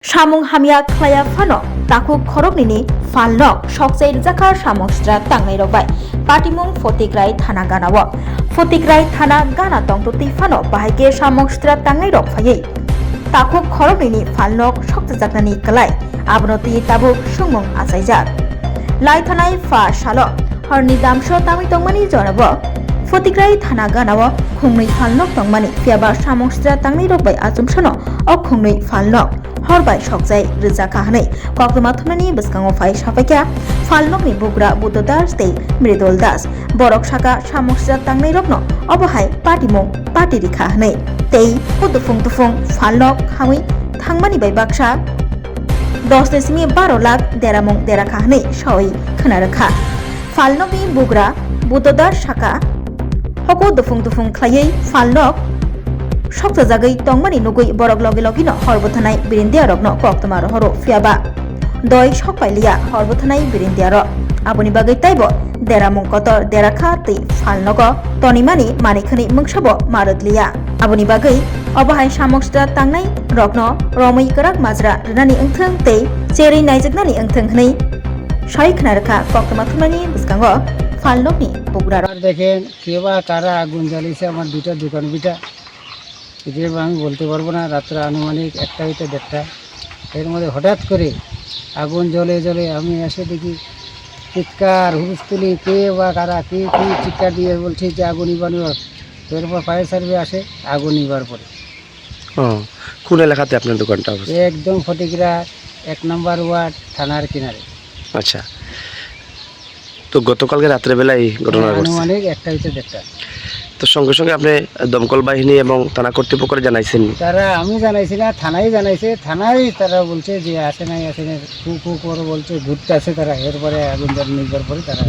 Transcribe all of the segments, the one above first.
Samung hamia klaya fano taku khoroknini falnok soksai rijaka samongstra tangnai rokbai patimung Fotigrai thana ganawo Fotigrai thana gana tongtoti fano bahaike samongstra tangnai rok phayei taku khoroknini falnok sokjajaknani kalai abnoti tabuk sungmung asaijak lai thanai fa salo horni damsho tami tongmani jorabo Fotigrai thana ganawo khungnui falnok tongmani fiaba samongstra tangnai rokbai achumsano ok khungnui falnok horbai sokjai rijaka hanai koktoma thumnani biskango phai safaikya falnokni bugra budodar tei mridol das borok saka samongstra tangnai rokno obohai patimung party rikha hanai tei pudufung tufung falnok hamui thangmani bai baksa 10.12 lakh deramung derakha hanai sawai khnarakha falnokni bugra budodar saka hoko dufung dufung khlaiei falnok sokjajagai tongmani nugui borok logi logino horbothanai birindia rokno koktoma horo fiaba doi sokpailia horbothanai birindia rok aboni bagai taibo deramung kotor derakha tei falnogo tonimani manikhani mungsabo marodliya aboni bagai obahai samongstra tangnai rokno romai karak majra rnani engtheng tei cherei naijaknani engtheng hnei sai khnarakha koktoma thumani biskango falnokni bugra দেখেন কেবা কারা আগুন জ্বালিয়েছে আমার দুইটা দোকান beta এটা আমি বলতে পারবো না রাত্রে আনুমানিক 1টা হইতে 1:30 এর মধ্যে হঠাৎ করে আগুন জ্বলে জ্বলে আমি এসে দেখি চিৎকার হুলস্থুলি কে বা কারা কি চিৎকার দিয়ে বলছে যে আগুন নিবানোর এরপর ফায়ার সার্ভিস আসে আগুন নিবার পরে কোন এলাকাতে আপনার দোকানটা একদম ফটিকরা 1 নম্বর ওয়ার্ড থানার কিনারে আচ্ছা তো গতকালকে রাত্রে বেলায় ঘটনা ঘটছে আনুমানিক 1টা হইতে 1:30 তো সঙ্গে সঙ্গে আপনি দমকল বাহিনী এবং থানা কর্তৃপক্ষকে জানাইছেন তারা আমি জানাইছি না থানায় জানাইছে থানায় তারা বলছে যে আসে নাই কু করে বলছে ঘুরতে আসে তারা এরপরে আগুন জ্বালিয়ে নিবার পরে তারা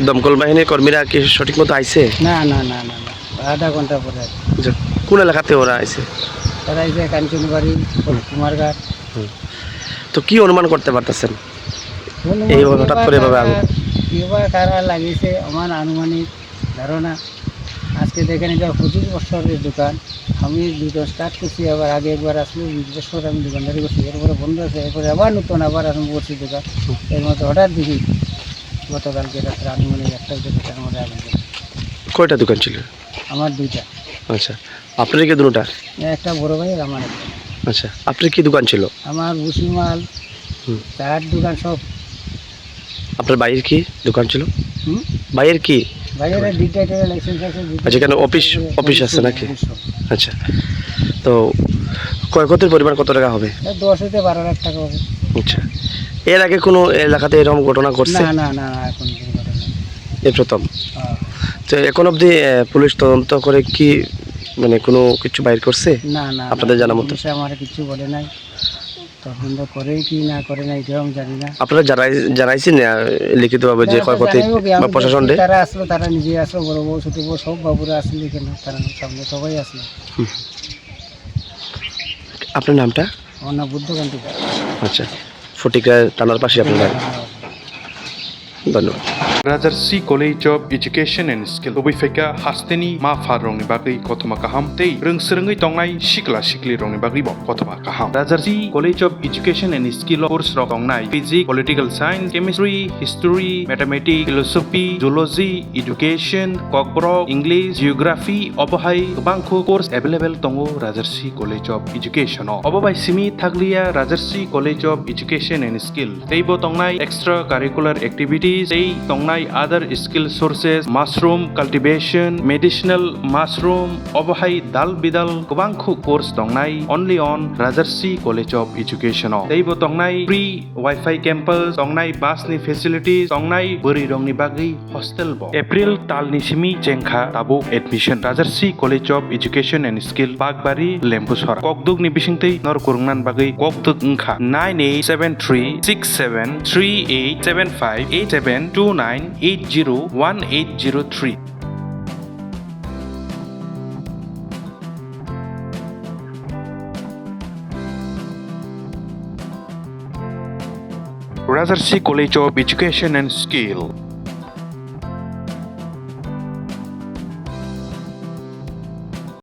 দমকল বাহিনীর কর্মীরা কি সঠিক মতো আইছে না আধা ঘন্টা পরে আচ্ছা, কোন এলাকাতে ওরা আইছে তারা আইছে কাঞ্চনবাড়ি কুমারঘাট তো কি অনুমান করতে পারতেছেন এই হঠাৎ করে এভাবে আগুন কিবা কারা লাগিয়েছে আমার আনুমানিক ধারণা আজকে দেখেন এটা 25 বছরের দোকান আমি দুটো স্টার্ট করছি আবার আগে একবার আসলে 20 বছর আমি দোকানদারি করছি এরপরে বন্ধ আছে এরপরে আবার নতুন আবার আরম্ভ করছি দোকান এর মধ্যে হঠাৎ দেখি গতকালকে রাত্রে আনুমানিক 1টা দোকানের মধ্যে আগুন জ্বলে। কয়টা দোকান ছিল আমার দুইটা আচ্ছা আপনার কি দুটোটা একটা বড় ভাই আর আমার একটা আচ্ছা আপনার কি দোকান ছিল আমার ভুসিমাল চার দোকান সব আপনার বাইরের কি দোকান ছিল হুম বাইরের কি বাইরে ডিটেক্টরের লাইসেন্স আছে আচ্ছা এখানে অফিস আছে নাকি আচ্ছা তো ক্ষয়ক্ষতির পরিমাণ কত টাকা হবে 10 থেকে 12 লাখ টাকা হবে আচ্ছা এর আগে কোনো এলাকাতে এরকম ঘটনা ঘটছে না এখন ঘটনা এই প্রথম তো এখন অবধি পুলিশ তদন্ত করে কি মানে কোনো কিছু বাইর করছে না আপনাদের জানা মতো আমার কিছু বলে নাই তদন্ত করে কি না করে না এটাও আমি জানি না আপনারা জানাইছেন লিখিতভাবে যে ক্ষয়ক্ষতি বা প্রশাসন তারা আসলো তারা নিজে আসলো বড় বউ ছোট বউ সব বাবুরা আসলে এখানে তারা সামনে সবাই আসলো আপনার নামটা আমার নাম বুদ্ধকান্তি আচ্ছা ফটিকরা থানার পাশে আপনার বাড়ি ধন্যবাদ Rajarsi College of Education and Skill Obifeka Hasteni Ma Farongni Bagai Kotoma Kaham Tei Rungsrengai Tongnai Shikla Shikli Rongni Bagai Bo Kotoma Kaham Rajarsi College of Education and Skill course rok tongnai Physics, Political Science, Chemistry, History, Mathematics, Philosophy, Zoology, Education, Kokborok, English, Geography Obohai Bangkho course available tongo Rajarsi College of Education Obobai Simi Thaglia Rajarsi College of Education and Skill Teibo Tongnai Extra Curricular Activities Tei Tongnai other skill sources mushroom cultivation medicinal mushroom obohai dal bidal kubangkhu course tongnai only on Rajarsi College of Education teibo tongnai free wifi campus tongnai bus ni facilities tongnai buri rongni bagi hostel bo April talni simi jengkha tabo admission Rajarsi College of Education and Skill Bagbari Lembusora kokduk ni bisingtei nor kurungnan bagi kokduk engkha 987367387872980180 Rajarsi College of Education and Skill